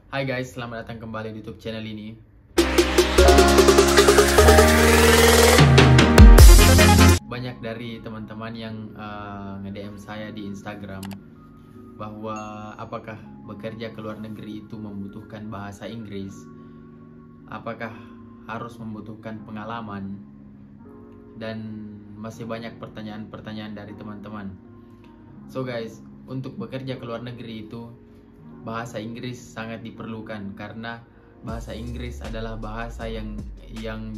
Hai guys, selamat datang kembali di YouTube channel ini. Banyak dari teman-teman yang nge-DM saya di Instagram bahwa apakah bekerja ke luar negeri itu membutuhkan bahasa Inggris, apakah harus membutuhkan pengalaman, dan masih banyak pertanyaan-pertanyaan dari teman-teman. So guys, untuk bekerja ke luar negeri itu bahasa Inggris sangat diperlukan, karena bahasa Inggris adalah bahasa yang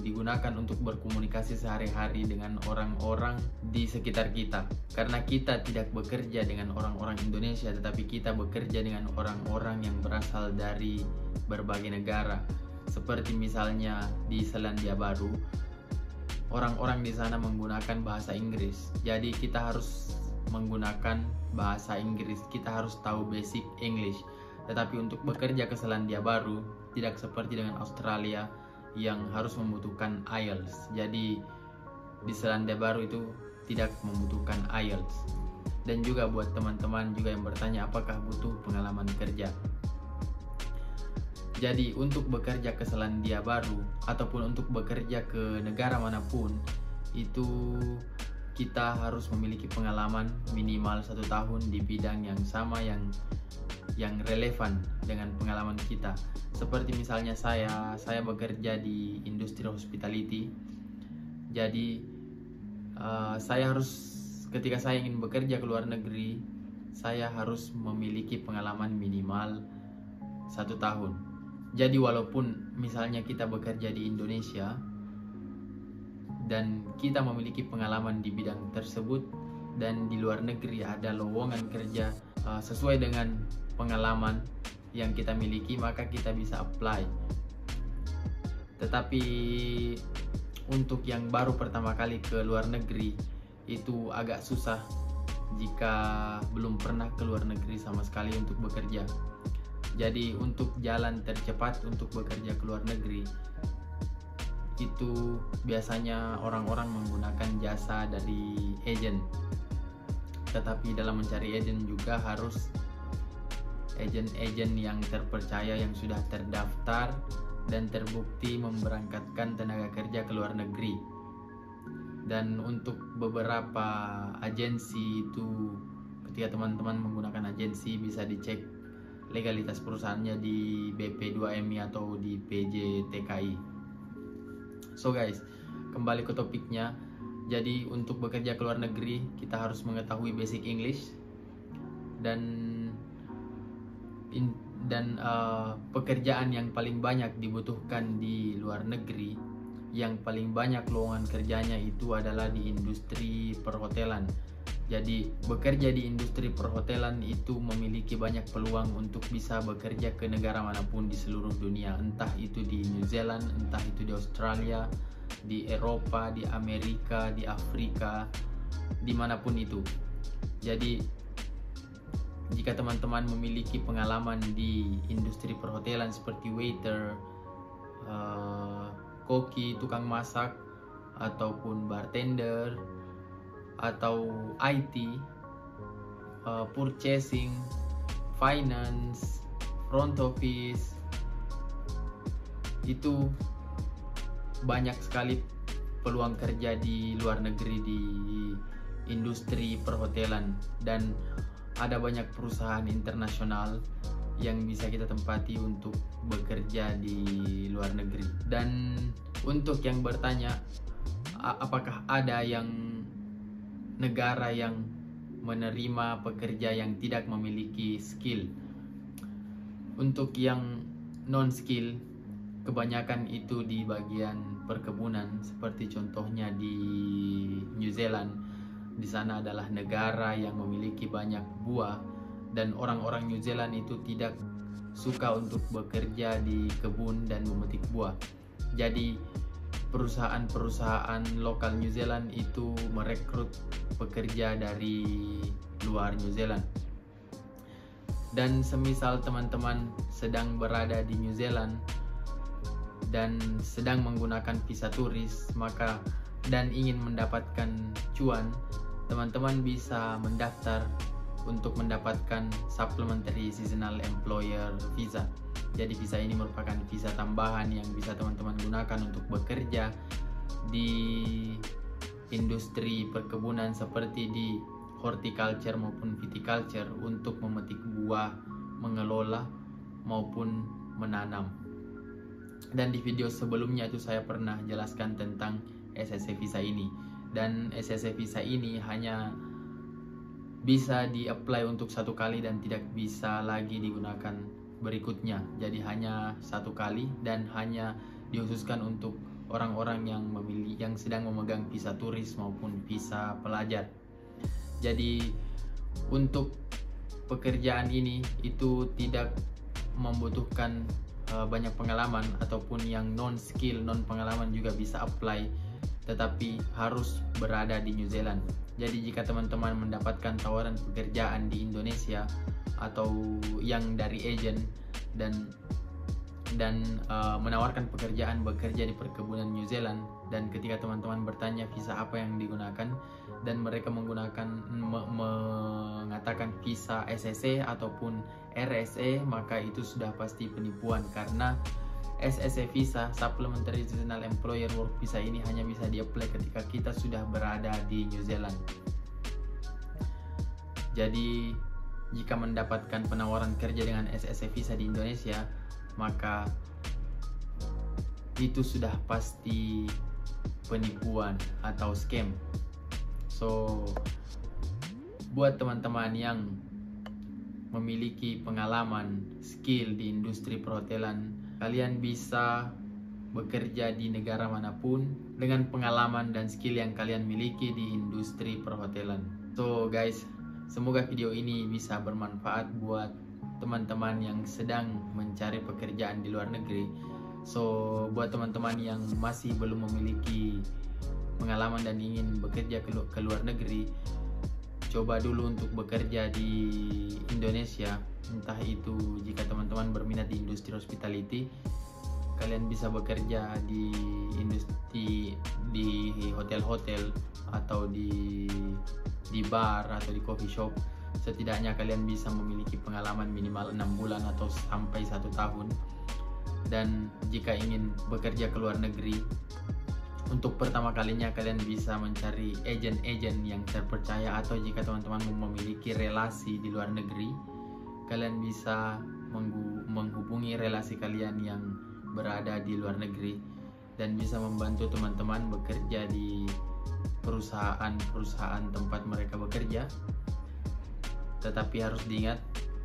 digunakan untuk berkomunikasi sehari-hari dengan orang-orang di sekitar kita. Karena kita tidak bekerja dengan orang-orang Indonesia, tetapi kita bekerja dengan orang-orang yang berasal dari berbagai negara. Seperti misalnya di Selandia Baru, orang-orang di sana menggunakan bahasa Inggris. Jadi kita harus menggunakan bahasa Inggris, kita harus tahu basic English. Tetapi untuk bekerja ke Selandia Baru tidak seperti dengan Australia yang harus membutuhkan IELTS. Jadi di Selandia Baru itu tidak membutuhkan IELTS. Dan juga buat teman-teman juga yang bertanya apakah butuh pengalaman kerja. Jadi untuk bekerja ke Selandia Baru ataupun untuk bekerja ke negara manapun, itu kita harus memiliki pengalaman minimal 1 tahun di bidang yang sama, yang relevan dengan pengalaman kita. Seperti misalnya saya bekerja di industri hospitality. Jadi saya harus, ketika saya ingin bekerja ke luar negeri, saya harus memiliki pengalaman minimal 1 tahun. Jadi walaupun misalnya kita bekerja di Indonesia dan kita memiliki pengalaman di bidang tersebut, dan di luar negeri ada lowongan kerja sesuai dengan pengalaman yang kita miliki, maka kita bisa apply. Tetapi untuk yang baru pertama kali ke luar negeri itu agak susah jika belum pernah ke luar negeri sama sekali untuk bekerja. Jadi untuk jalan tercepat untuk bekerja ke luar negeri itu biasanya orang-orang menggunakan jasa dari agen. Tetapi dalam mencari agen juga harus agen-agen yang terpercaya, yang sudah terdaftar dan terbukti memberangkatkan tenaga kerja ke luar negeri. Dan untuk beberapa agensi itu, ketika teman-teman menggunakan agensi, bisa dicek legalitas perusahaannya di BP2MI atau di PJTKI. So guys, kembali ke topiknya. Jadi untuk bekerja ke luar negeri kita harus mengetahui basic English, dan pekerjaan yang paling banyak dibutuhkan di luar negeri, yang paling banyak lowongan kerjanya itu adalah di industri perhotelan. Jadi bekerja di industri perhotelan itu memiliki banyak peluang untuk bisa bekerja ke negara manapun di seluruh dunia, entah itu di New Zealand, entah itu di Australia, di Eropa, di Amerika, di Afrika, dimanapun itu. Jadi jika teman-teman memiliki pengalaman di industri perhotelan seperti waiter, koki, tukang masak, ataupun bartender, atau IT, purchasing, finance, front office, itu banyak sekali peluang kerja di luar negeri di industri perhotelan, dan ada banyak perusahaan internasional yang bisa kita tempati untuk bekerja di luar negeri. Dan untuk yang bertanya apakah ada negara yang menerima pekerja yang tidak memiliki skill, untuk yang non skill kebanyakan itu di bagian perkebunan, seperti contohnya di New Zealand. Di sana adalah negara yang memiliki banyak buah, dan orang-orang New Zealand itu tidak suka untuk bekerja di kebun dan memetik buah. Jadi perusahaan-perusahaan lokal New Zealand itu merekrut pekerja dari luar New Zealand. Dan semisal teman-teman sedang berada di New Zealand dan sedang menggunakan visa turis, dan ingin mendapatkan cuan, teman-teman bisa mendaftar untuk mendapatkan Supplementary Seasonal Employer Visa. Jadi visa ini merupakan visa tambahan yang bisa teman-teman gunakan untuk bekerja di industri perkebunan seperti di horticulture maupun viticulture, untuk memetik buah, mengelola maupun menanam. Dan di video sebelumnya itu saya pernah jelaskan tentang SSC visa ini, dan SSC visa ini hanya bisa di-apply untuk 1 kali dan tidak bisa lagi digunakan berikutnya. Jadi hanya 1 kali dan hanya dikhususkan untuk orang-orang yang sedang memegang visa turis maupun visa pelajar. Jadi untuk pekerjaan ini itu tidak membutuhkan banyak pengalaman, ataupun yang non skill, non pengalaman juga bisa apply, tetapi harus berada di New Zealand. Jadi jika teman-teman mendapatkan tawaran pekerjaan di Indonesia atau yang dari agent dan menawarkan pekerjaan bekerja di perkebunan New Zealand, dan ketika teman-teman bertanya visa apa yang digunakan dan mereka mengatakan visa SSC ataupun RSE, maka itu sudah pasti penipuan, karena SSC visa, Supplementary Seasonal Employer Work Visa, ini hanya bisa di-apply ketika kita sudah berada di New Zealand. Jadi jika mendapatkan penawaran kerja dengan SSC visa di Indonesia, maka itu sudah pasti penipuan atau scam. So buat teman-teman yang memiliki pengalaman, skill di industri perhotelan, kalian bisa bekerja di negara manapun dengan pengalaman dan skill yang kalian miliki di industri perhotelan. So guys, semoga video ini bisa bermanfaat buat teman-teman yang sedang mencari pekerjaan di luar negeri. So buat teman-teman yang masih belum memiliki pengalaman dan ingin bekerja ke luar negeri, coba dulu untuk bekerja di Indonesia. Entah itu jika teman-teman berminat di industri hospitality, kalian bisa bekerja di industri, di hotel-hotel atau di bar atau di coffee shop. Setidaknya kalian bisa memiliki pengalaman minimal 6 bulan atau sampai 1 tahun. Dan jika ingin bekerja ke luar negeri, untuk pertama kalinya kalian bisa mencari agen-agen yang terpercaya, atau jika teman-teman memiliki relasi di luar negeri, kalian bisa menghubungi relasi kalian yang berada di luar negeri dan bisa membantu teman-teman bekerja di perusahaan-perusahaan tempat mereka bekerja. Tetapi harus diingat,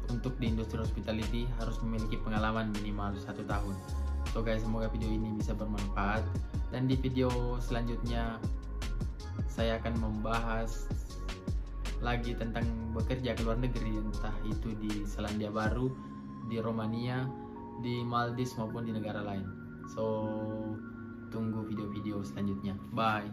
untuk di industri hospitality harus memiliki pengalaman minimal 1 tahun. So guys, semoga video ini bisa bermanfaat, dan di video selanjutnya saya akan membahas lagi tentang bekerja ke luar negeri, entah itu di Selandia Baru, di Romania, di Maldives maupun di negara lain. So tunggu video-video selanjutnya. Bye.